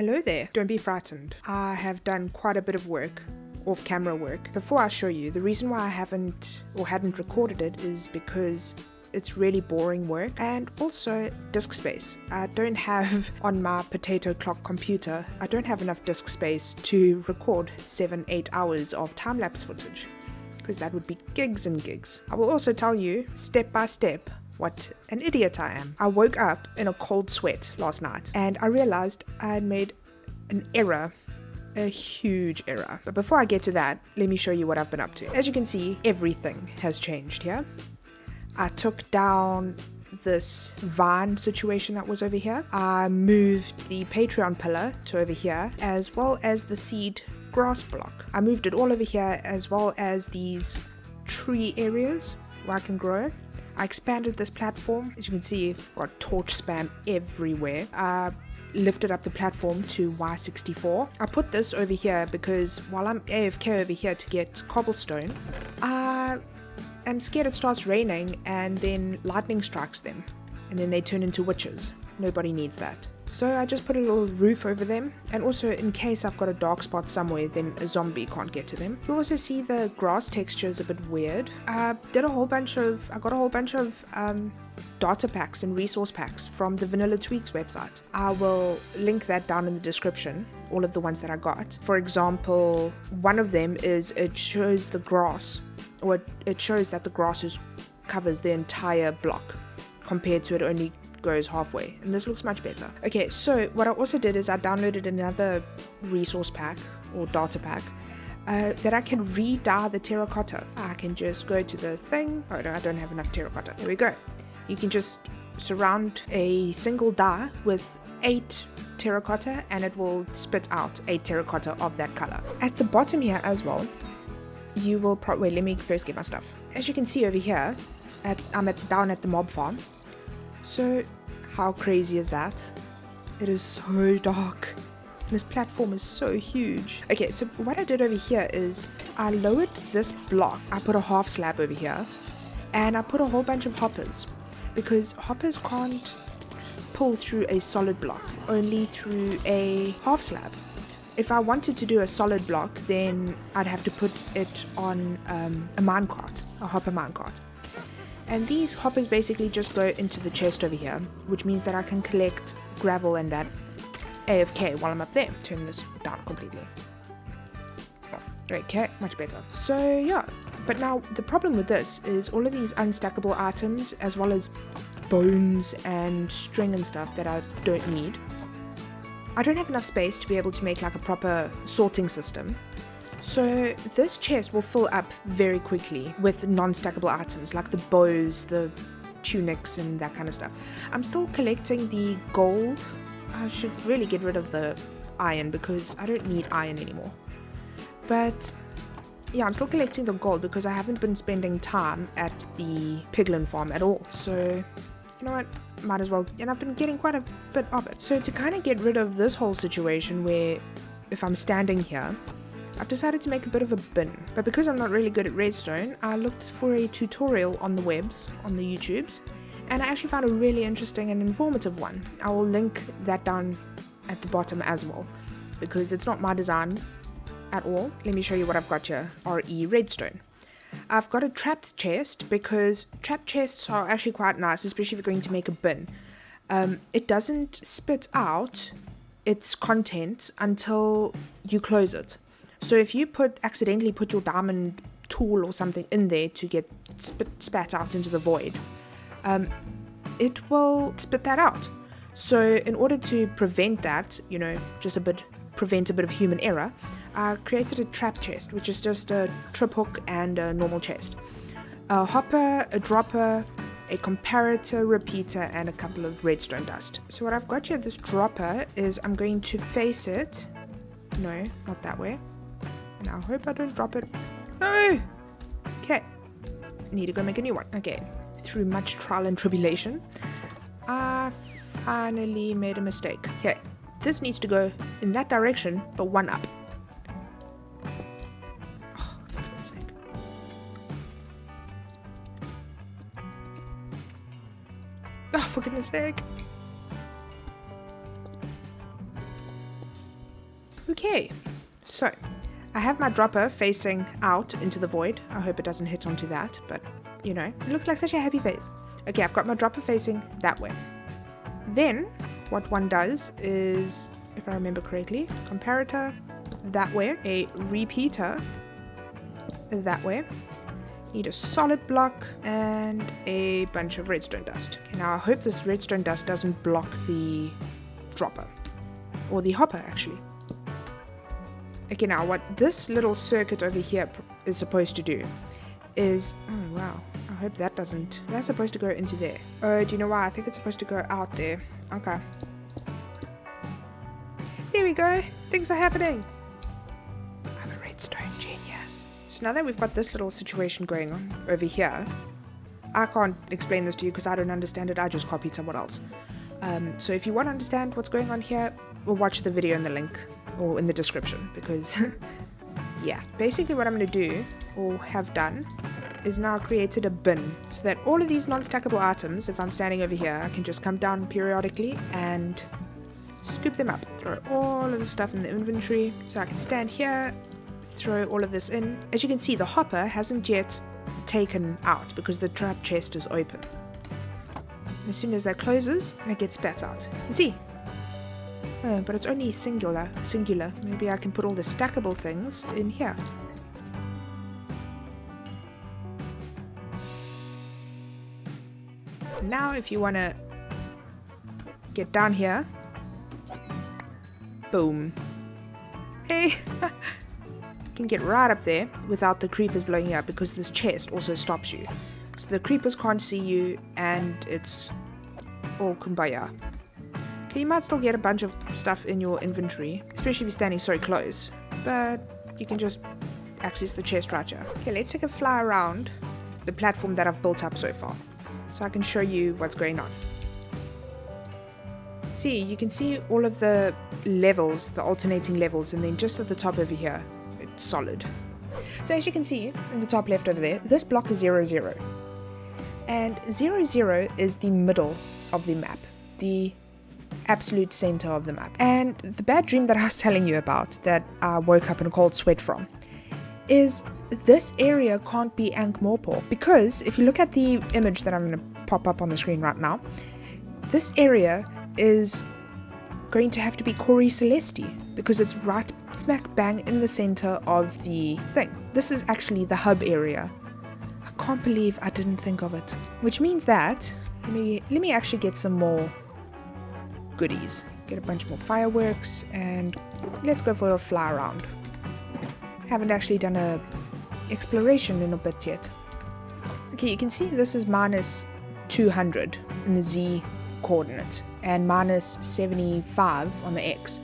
Hello there, don't be frightened. I have done quite a bit of work, off-camera work. Before I show you, the reason why I hadn't recorded it is because it's really boring work, and also disk space. I don't have, on my potato clock computer, I don't have enough disk space to record 7-8 hours of time-lapse footage, because that would be gigs and gigs. I will also tell you, step by step, what an idiot I am. I woke up in a cold sweat last night, and I realized I had made an error. A huge error. But before I get to that, let me show you what I've been up to. As you can see, everything has changed here. I took down this vine situation that was over here. I moved the Patreon pillar to over here, as well as the seed grass block. I moved it all over here, as well as these tree areas where I can grow. I expanded this platform. As you can see, I've got torch spam everywhere. I lifted up the platform to Y64. I put this over here because while I'm AFK over here to get cobblestone, I'm scared it starts raining and then lightning strikes them and then they turn into witches. Nobody needs that. So I just put a little roof over them, and also in case I've got a dark spot somewhere, then a zombie can't get to them. You'll also see the grass texture is a bit weird. I got a whole bunch of data packs and resource packs from the Vanilla Tweaks website. I will link that down in the description, all of the ones that I got. For example, one of them is it shows the grass, or it shows that the grass covers the entire block compared to it only goes halfway, and this looks much better. Okay, so what I also did is I downloaded another resource pack or data pack that I can re-dye the terracotta. I can just go to the thing. Oh no, I don't have enough terracotta. There we go. You can just surround a single dye with 8 terracotta and it will spit out 8 terracotta of that color. At the bottom here as well, you will wait, let me first get my stuff. As you can see over here, I'm down at the mob farm. So how crazy is that? It is so dark. This platform is so huge. Okay, so what I did over here is I lowered this block. I put a half slab over here and I put a whole bunch of hoppers, because hoppers can't pull through a solid block, only through a half slab. If I wanted to do a solid block, then I'd have to put it on a minecart, a hopper minecart. And these hoppers basically just go into the chest over here, which means that I can collect gravel and that AFK while I'm up there. Turn this down completely. Okay, much better. So yeah, but now the problem with this is all of these unstackable items, as well as bones and string and stuff that I don't need. I don't have enough space to be able to make like a proper sorting system. So this chest will fill up very quickly with non-stackable items like the bows, the tunics and that kind of stuff. I'm still collecting the gold. I should really get rid of the iron because I don't need iron anymore. But yeah, I'm still collecting the gold because I haven't been spending time at the piglin farm at all. So you know what, might as well, and I've been getting quite a bit of it. So to kind of get rid of this whole situation where if I'm standing here, I've decided to make a bit of a bin, but because I'm not really good at redstone, I looked for a tutorial on the webs, on the YouTubes, and I actually found a really interesting and informative one. I will link that down at the bottom as well, because it's not my design at all. Let me show you what I've got here. RE redstone. I've got a trapped chest because trapped chests are actually quite nice, especially if you're going to make a bin. It doesn't spit out its contents until you close it. So if you accidentally put your diamond tool or something in there to get spat out into the void, it will spit that out. So in order to prevent that, prevent a bit of human error, I created a trap chest, which is just a trip hook and a normal chest. A hopper, a dropper, a comparator, repeater, and a couple of redstone dust. So what I've got here, this dropper, is I'm going to face it. No, not that way. And I hope I don't drop it. No! Okay. Need to go make a new one. Okay. Through much trial and tribulation, I finally made a mistake. Okay. This needs to go in that direction, but one up. Oh, for goodness sake. Oh, for goodness sake. Okay, so I have my dropper facing out into the void. I hope it doesn't hit onto that, but you know, it looks like such a happy face. Okay, I've got my dropper facing that way. Then what one does is, if I remember correctly, comparator that way, a repeater that way. Need a solid block and a bunch of redstone dust. Okay, now I hope this redstone dust doesn't block the dropper, or the hopper actually. Okay, now what this little circuit over here is supposed to do is, oh wow, I hope that doesn't, that's supposed to go into there. Oh, do you know why? I think it's supposed to go out there. Okay. There we go, things are happening. I'm a redstone genius. So now that we've got this little situation going on over here, I can't explain this to you because I don't understand it, I just copied someone else. So if you want to understand what's going on here, we'll watch the video in the link or in the description, because yeah, basically what I'm going to do or have done is now created a bin so that all of these non-stackable items, if I'm standing over here, I can just come down periodically and scoop them up, throw all of the stuff in the inventory. So I can stand here, throw all of this in. As you can see, the hopper hasn't yet taken out because the trap chest is open. As soon as that closes, it gets spat out. You see? Oh, but it's only singular. Maybe I can put all the stackable things in here. Now if you want to get down here, boom. Hey! You can get right up there without the creepers blowing you up, because this chest also stops you. So the creepers can't see you and it's all kumbaya. Okay, you might still get a bunch of stuff in your inventory, especially if you're standing so close, but you can just access the chest right here. Okay, let's take a fly around the platform that I've built up so far, so I can show you what's going on. See, you can see all of the levels, the alternating levels, and then just at the top over here, it's solid. So as you can see in the top left over there, this block is 0, 0. And 0, 0 is the middle of the map, the absolute center of the map. And the bad dream that I was telling you about, that I woke up in a cold sweat from, is this area can't be Ankh Morpork, because if you look at the image that I'm going to pop up on the screen right now, this area is going to have to be Cori Celesti, because it's right smack bang in the center of the thing. This is actually the hub area. I can't believe I didn't think of it. Which means that, let me actually get some more goodies. Get a bunch more fireworks, and let's go for a fly around. Haven't actually done a exploration in a bit yet. Okay, you can see this is minus 200 in the Z coordinate and minus 75 on the X.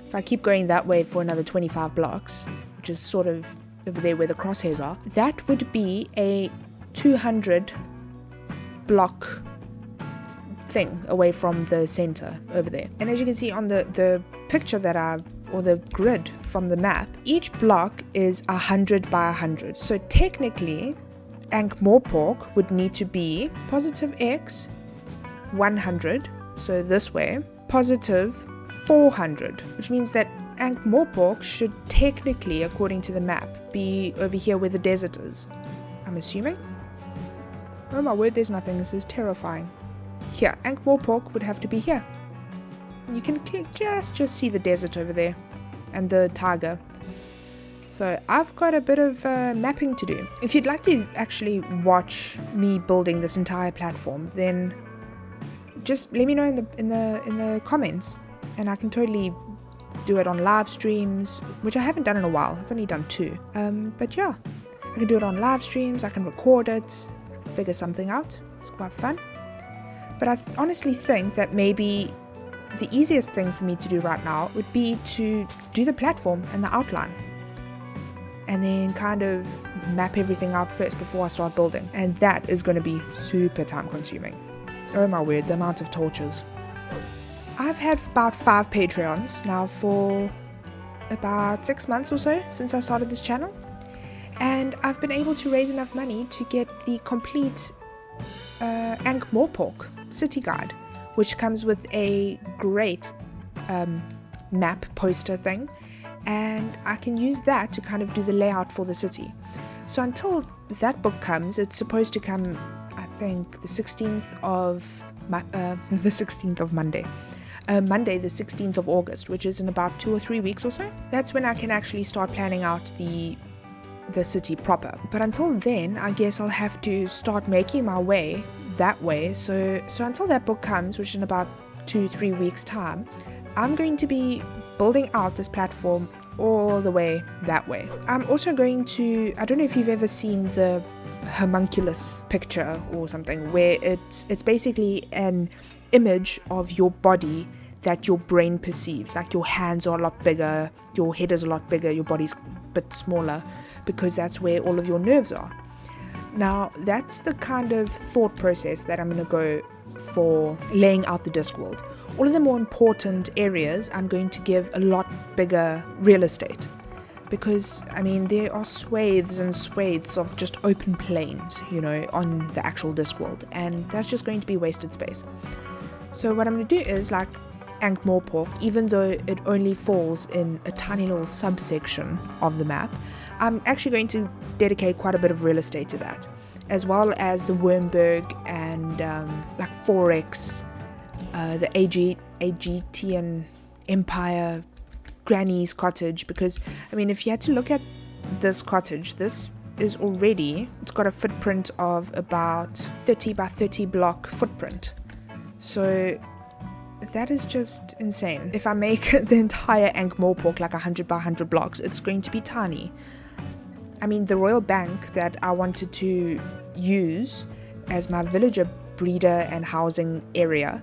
If I keep going that way for another 25 blocks, which is sort of over there where the crosshairs are, that would be a 200 block thing away from the center over there. And as you can see on the picture that or the grid from the map, each block is 100 by 100. So technically, Ankh Morpork would need to be positive X 100, so this way, positive 400, which means that Ankh Morpork should technically, according to the map, be over here where the desert is. I'm assuming. Oh my word, there's nothing. This is terrifying. Here, Ankh Morpork would have to be here. You can just see the desert over there and the tiger. So I've got a bit of mapping to do. If you'd like to actually watch me building this entire platform, then just let me know in the comments, and I can totally do it on live streams, which I haven't done in a while. I've only done 2. But yeah, I can do it on live streams. I can record it, figure something out. It's quite fun. But I honestly think that maybe the easiest thing for me to do right now would be to do the platform and the outline, and then kind of map everything out first before I start building. And that is going to be super time consuming. Oh my word, the amount of torches. I've had about 5 Patreons now for about 6 months or so since I started this channel, and I've been able to raise enough money to get the complete Ankh Morpork city guide, which comes with a great map poster thing and I can use that to kind of do the layout for the city. So until that book comes, it's supposed to come, I think, the 16th of Monday. Monday the 16th of August, which is in about 2 or 3 weeks or so. That's when I can actually start planning out the city proper. But until then, I guess I'll have to start making my way that way. So until that book comes, which is in about 2-3 weeks time, I'm going to be building out this platform all the way that way. I'm also going to, I don't know if you've ever seen the homunculus picture or something, where it's basically an image of your body that your brain perceives. Like your hands are a lot bigger, your head is a lot bigger, your body's a bit smaller, because that's where all of your nerves are. Now, that's the kind of thought process that I'm going to go for laying out the Discworld. All of the more important areas I'm going to give a lot bigger real estate, because I mean there are swathes and swathes of just open plains, on the actual Discworld, and that's just going to be wasted space. So what I'm going to do is, like Ankh Morpork, even though it only falls in a tiny little subsection of the map, I'm actually going to dedicate quite a bit of real estate to that, as well as the Wormberg and like Forex, the Aegean Empire, Granny's cottage, because I mean if you had to look at this cottage, this is already, it's got a footprint of about 30 by 30 block footprint. So that is just insane. If I make the entire Ankh Morpork like 100 by 100 blocks, it's going to be tiny. I mean, the Royal Bank that I wanted to use as my villager breeder and housing area,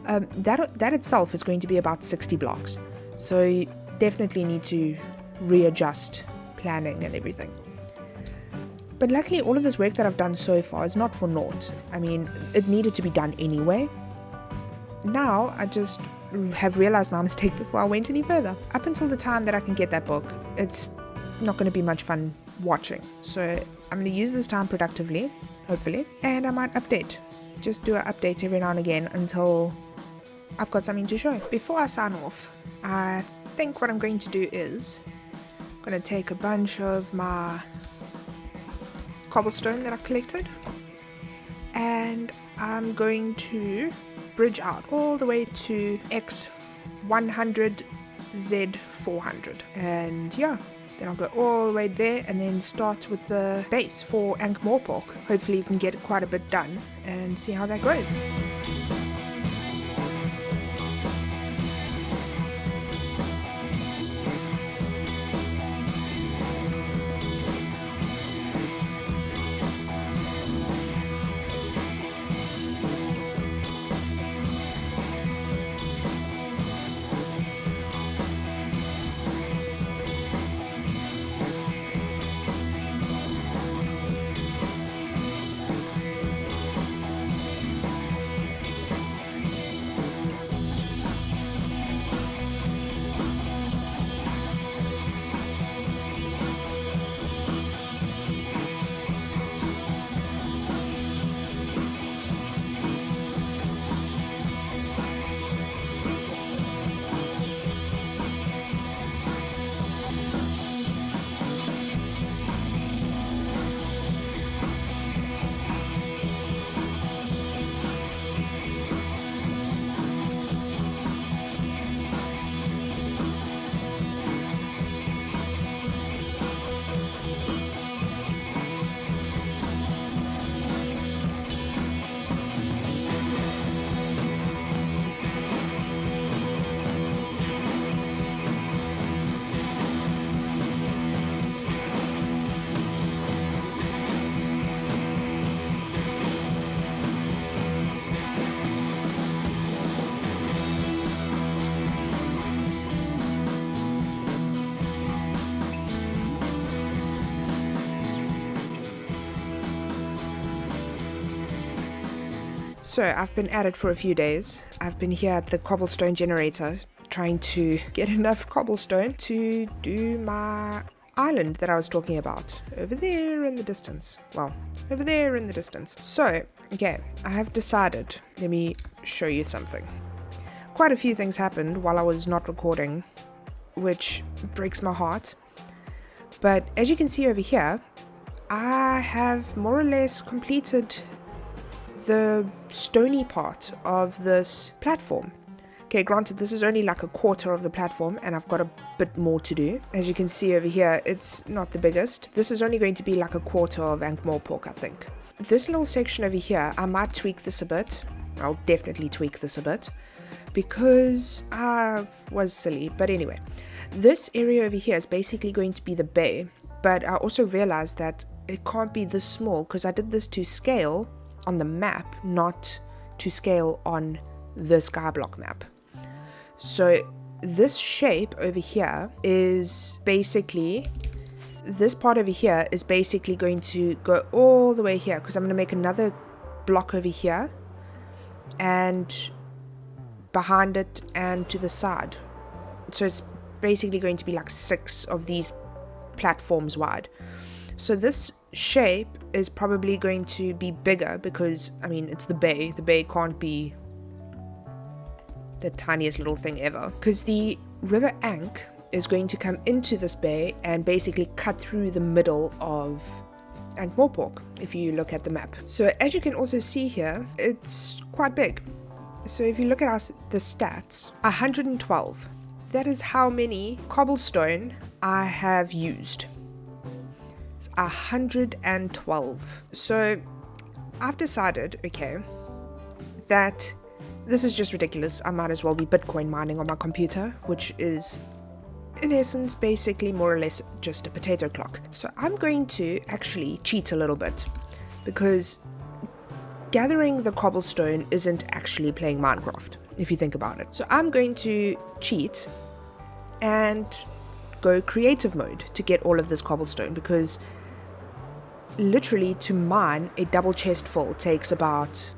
that itself is going to be about 60 blocks. So you definitely need to readjust planning and everything. But luckily, all of this work that I've done so far is not for naught. I mean, it needed to be done anyway. Now, I just have realized my mistake before I went any further. Up until the time that I can get that book, it's not going to be much fun watching. So I'm going to use this time productively, hopefully, and I might just do an update every now and again until I've got something to show. Before I sign off, I think what I'm going to do is I'm going to take a bunch of my cobblestone that I've collected, and I'm going to bridge out all the way to X100 Z400, and yeah, then I'll go all the way there and then start with the base for Ankh Morpork. Hopefully you can get quite a bit done and see how that goes. So I've been at it for a few days. I've been here at the cobblestone generator trying to get enough cobblestone to do my island that I was talking about over there in the distance. Well, over there in the distance. So, okay, I have decided. Let me show you something. Quite a few things happened while I was not recording which breaks my heart. But as you can see over here, I have more or less completed the stony part of this platform. Okay, granted, this is only like a quarter of the platform, and I've got a bit more to do. As you can see over here, it's not the biggest. This is only going to be like a quarter of Ankh Morpork, I think. This little section over here, I might tweak this a bit. I'll definitely tweak this a bit, because I was silly. But anyway, this area over here is basically going to be the bay, but I also realized that it can't be this small, because I did this to scale on the map, not to scale on the Skyblock map. So this shape over here is basically, this part over here is basically going to go all the way here, because I'm going to make another block over here and behind it and to the side. So it's basically going to be like 6 of these platforms wide. So this shape is probably going to be bigger, because I mean, it's the bay. The bay can't be the tiniest little thing ever, because the river Ankh is going to come into this bay and basically cut through the middle of Ankh Morpork, if you look at the map. So as you can also see here, it's quite big. So if you look at the stats, 112, that is how many cobblestone I have used. It's 112. So I've decided, okay, that this is just ridiculous. I might as well be Bitcoin mining on my computer, which is in essence basically more or less just a potato clock. So I'm going to actually cheat a little bit, because gathering the cobblestone isn't actually playing Minecraft, if you think about it. So I'm going to cheat and go creative mode to get all of this cobblestone, because literally to mine a double chest full takes about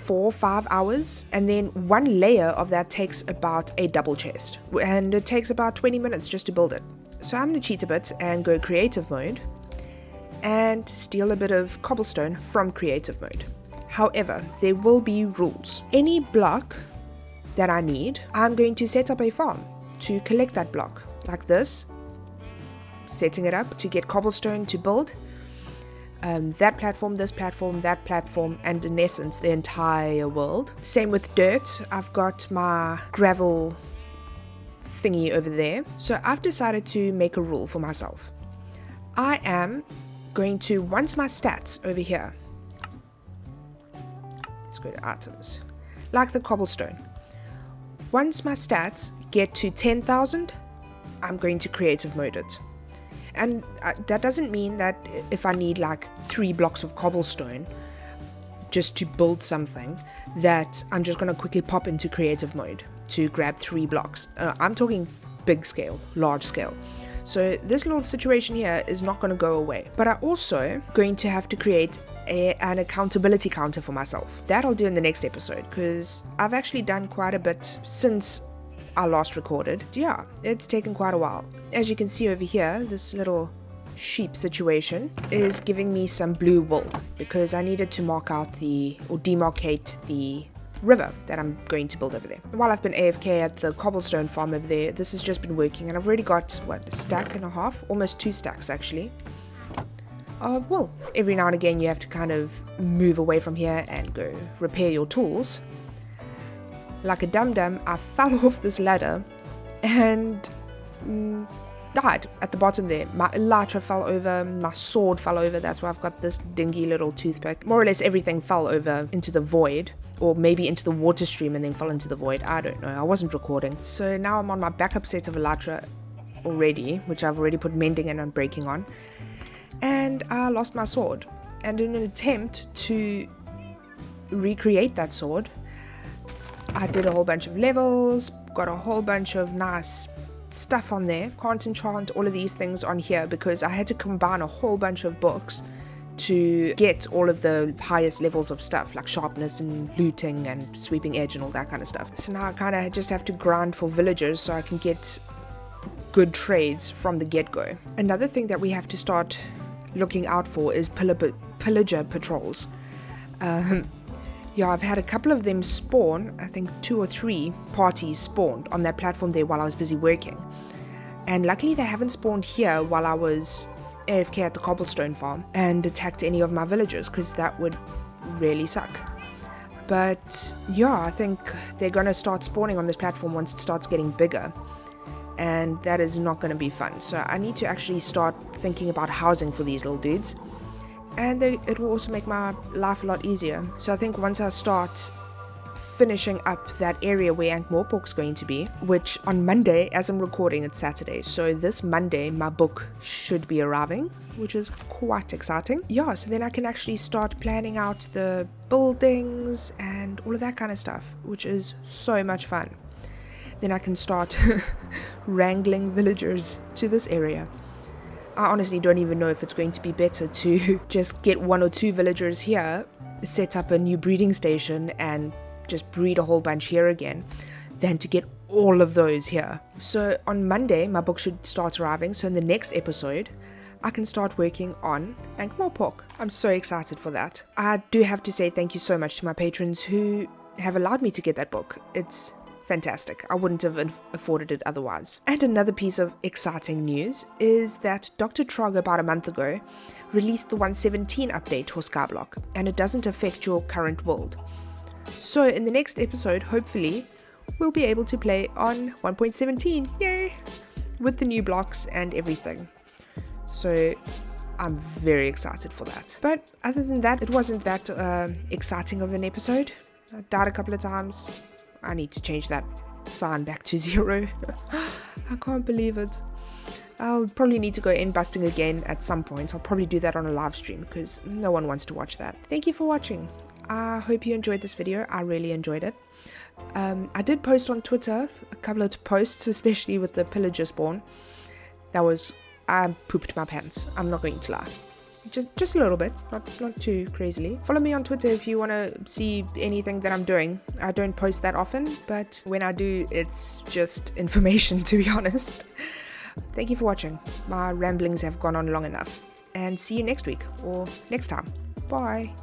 4 or 5 hours, and then one layer of that takes about a double chest, and it takes about 20 minutes just to build it. So I'm going to cheat a bit and go creative mode and steal a bit of cobblestone from creative mode. However, there will be rules. Any block that I need, I'm going to set up a farm to collect that block, like this, setting it up to get cobblestone to build that platform, this platform, that platform, and in essence the entire world. Same with dirt. I've got my gravel thingy over there. So I've decided to make a rule for myself. I am going to, once my stats over here, let's go to items, like the cobblestone, once my stats get to 10,000, I'm going to creative mode it. And that doesn't mean that if I need like 3 blocks of cobblestone just to build something, that I'm just going to quickly pop into creative mode to grab 3 blocks. I'm talking big scale, large scale. So this little situation here is not going to go away. But I also going to have to create an accountability counter for myself. That I'll do in the next episode, because I've actually done quite a bit since I last recorded. Yeah, it's taken quite a while. As you can see over here, this little sheep situation is giving me some blue wool, because I needed to mark out or demarcate the river that I'm going to build over there. While I've been AFK at the cobblestone farm over there, this has just been working, and I've already got, what, a stack and a half? Almost 2 stacks actually of wool. Every now and again you have to kind of move away from here and go repair your tools. Like a dum-dum, I fell off this ladder and died at the bottom there. My elytra fell over, my sword fell over, that's why I've got this dingy little toothpick. More or less everything fell over into the void, or maybe into the water stream and then fell into the void. I don't know, I wasn't recording. So now I'm on my backup set of elytra already, which I've already put mending and unbreaking on. And I lost my sword. And in an attempt to recreate that sword, I did a whole bunch of levels, got a whole bunch of nice stuff on there. Can't enchant all of these things on here because I had to combine a whole bunch of books to get all of the highest levels of stuff, like sharpness and looting and sweeping edge and all that kind of stuff. So now I kind of just have to grind for villagers so I can get good trades from the get-go. Another thing that we have to start looking out for is pillager patrols. Yeah, I've had a couple of them spawn. I think 2 or 3 parties spawned on that platform there while I was busy working. And luckily they haven't spawned here while I was AFK at the cobblestone farm and attacked any of my villagers, because that would really suck. But yeah, I think they're going to start spawning on this platform once it starts getting bigger. And that is not going to be fun. So I need to actually start thinking about housing for these little dudes. And it will also make my life a lot easier. So I think once I start finishing up that area where Ankh Morpork's going to be, which on Monday, as I'm recording, it's Saturday. So this Monday, my book should be arriving, which is quite exciting. Yeah, so then I can actually start planning out the buildings and all of that kind of stuff, which is so much fun. Then I can start wrangling villagers to this area. I honestly don't even know if it's going to be better to just get 1 or 2 villagers here, set up a new breeding station and just breed a whole bunch here again, than to get all of those here. So on Monday, my book should start arriving. So in the next episode, I can start working on Ankh Morpork. I'm so excited for that. I do have to say thank you so much to my patrons who have allowed me to get that book. It's fantastic. I wouldn't have afforded it otherwise. And another piece of exciting news is that DrTrog about a month ago released the 1.17 update for Skyblock, and it doesn't affect your current world. So in the next episode, hopefully, we'll be able to play on 1.17, yay, with the new blocks and everything. So I'm very excited for that. But other than that, it wasn't that exciting of an episode. I died a couple of times. I need to change that sign back to 0. I can't believe it. I'll probably need to go in busting again at some point. I'll probably do that on a live stream because no one wants to watch that. Thank you for watching. I hope you enjoyed this video. I really enjoyed it. I did post on Twitter a couple of posts, especially with the pillager spawn. I pooped my pants. I'm not going to lie. Just a little bit, not too crazily. Follow me on Twitter if you want to see anything that I'm doing. I don't post that often, but when I do, it's just information, to be honest. Thank you for watching. My ramblings have gone on long enough. And see you next week, or next time. Bye.